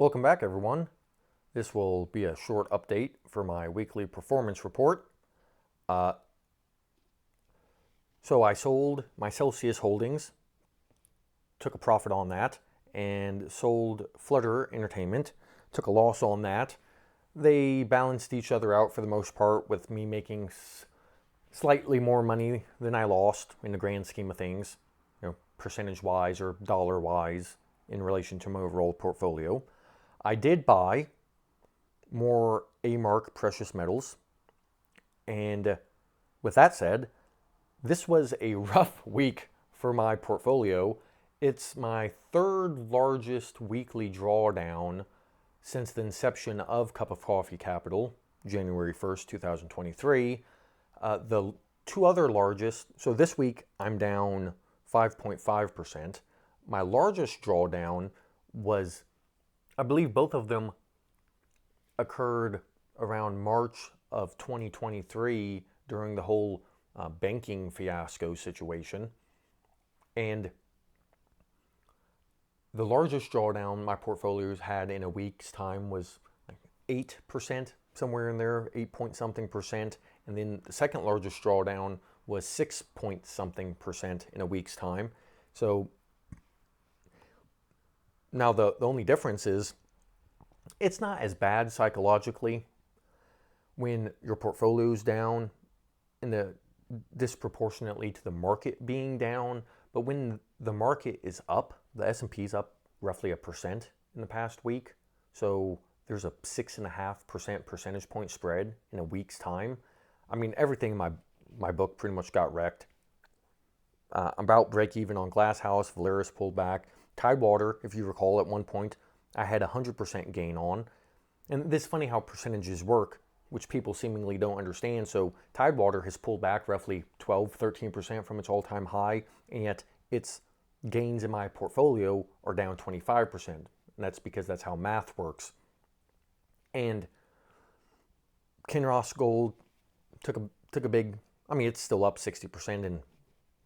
Welcome back, everyone. This will be a short update for my weekly performance report. Uh, so I sold my Celsius holdings, took a profit on that, and sold Flutter Entertainment, took a loss on that. They balanced each other out for the most part, with me making slightly more money than I lost in the grand scheme of things, percentage-wise or dollar-wise in relation to my overall portfolio. I did buy more A-mark precious metals, and with that said, this was a rough week for my portfolio. It's my third largest weekly drawdown since the inception of Cup of Coffee Capital, January 1st, 2023. The two other largest, so this week I'm down 5.5%. My largest drawdown was, I believe both of them occurred around March of 2023 during the whole banking fiasco situation. And the largest drawdown my portfolios had in a week's time was like 8%, somewhere in there, 8 point something percent. And then the second largest drawdown was 6 point something percent in a week's time. So now the only difference is it's not as bad psychologically when your portfolio's down and disproportionately to the market being down, but when the market is up, the S&P's up roughly 1% in the past week, so there's a 6.5% percentage point spread in a week's time. I mean, everything in my book pretty much got wrecked. About break even on Glass House, Valeris pulled back. Tidewater, if you recall, at one point I had 100% gain on. And this is funny how percentages work, which people seemingly don't understand. So Tidewater has pulled back roughly 12-13% from its all-time high, and yet its gains in my portfolio are down 25%. And that's because that's how math works. And Kinross Gold took a big, I mean, it's still up 60% in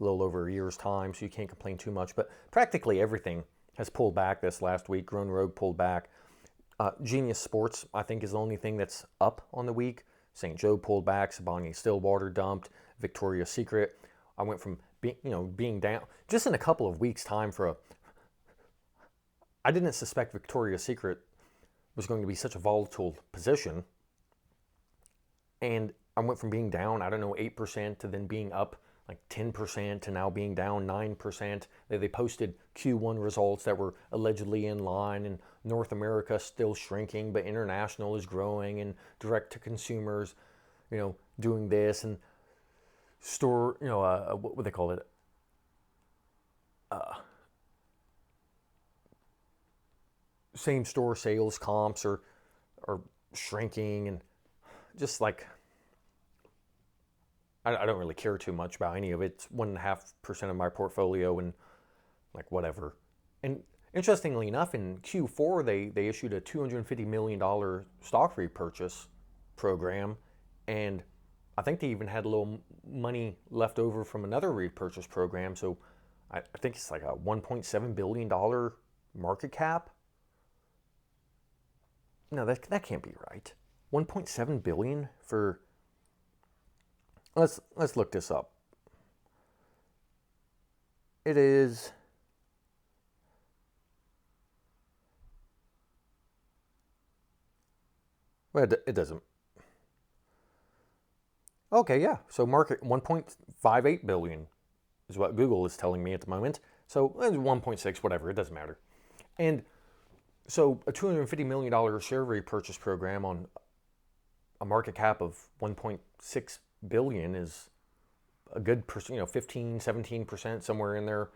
a little over a year's time, so you can't complain too much. But practically everything has pulled back this last week. Grown Rogue pulled back. Genius Sports, I think, is the only thing that's up on the week. St. Joe pulled back. Siboney-Stillwater dumped. Victoria's Secret. I went from being down just in a couple of weeks' time I didn't suspect Victoria's Secret was going to be such a volatile position. And I went from being down, 8% to then being up like 10% to now being down 9%. They posted Q1 results that were allegedly in line, and North America still shrinking, but international is growing, and direct to consumers, doing this, and store, what would they call it? Same store sales comps are shrinking, and just like, I don't really care too much about any of it. It's 1.5% of my portfolio, and like whatever. And interestingly enough, in Q4 they issued a $250 million stock repurchase program, and I think they even had a little money left over from another repurchase program. So I think it's like a $1.7 billion market cap. No, that can't be right. 1.7 billion for. Let's look this up. It is. Well, it doesn't. Okay, yeah. So market 1.58 billion is what Google is telling me at the moment. So 1.6, whatever, it doesn't matter. And so a $250 million share repurchase program on a market cap of 1.6 billion is a good 15-17%, somewhere in there,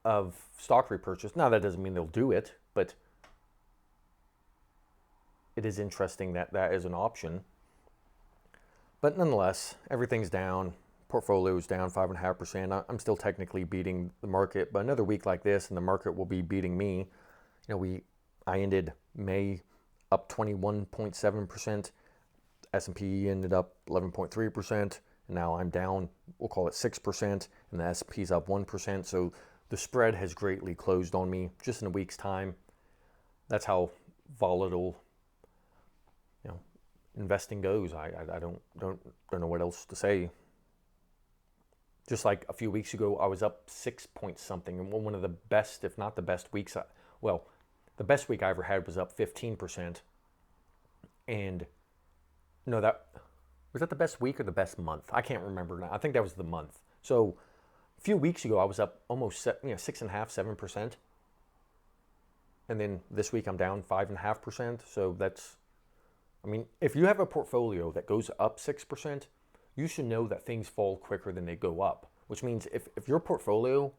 of stock repurchase. Now that doesn't mean they'll do it, but it is interesting that that is an option. But nonetheless, everything's down. Portfolio's down 5.5%. I'm still technically beating the market, but another week like this and the market will be beating me. I ended May up 21.7%. S&P ended up 11.3%, and now I'm down, we'll call it 6%, and the S&P's up 1%. So the spread has greatly closed on me just in a week's time. that's how volatile, you know, investing goes. I don't know what else to say. Just like a few weeks ago, I was up 6 point something, and one of the best, if not the best weeks. Well, the best week I ever had was up 15%. And no, that was that the best week or the best month? I can't remember now. I think that was the month. So a few weeks ago, I was up almost 6.5, 7%, and then this week I'm down 5.5%. So that's, I mean, if you have a portfolio that goes up 6%, you should know that things fall quicker than they go up. Which means if your portfolio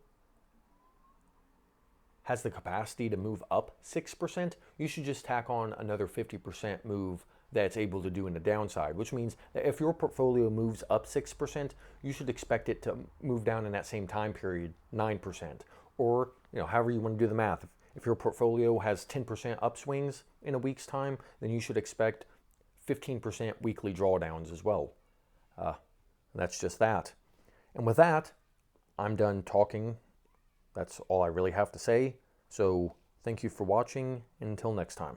has the capacity to move up 6%, you should just tack on another 50% move that's able to do in the downside, which means that if your portfolio moves up 6%, you should expect it to move down in that same time period 9%, or however you want to do the math. If your portfolio has 10% upswings in a week's time, then you should expect 15% weekly drawdowns as well. That's just that. And with that, I'm done talking. That's all I really have to say. So thank you for watching, and until next time.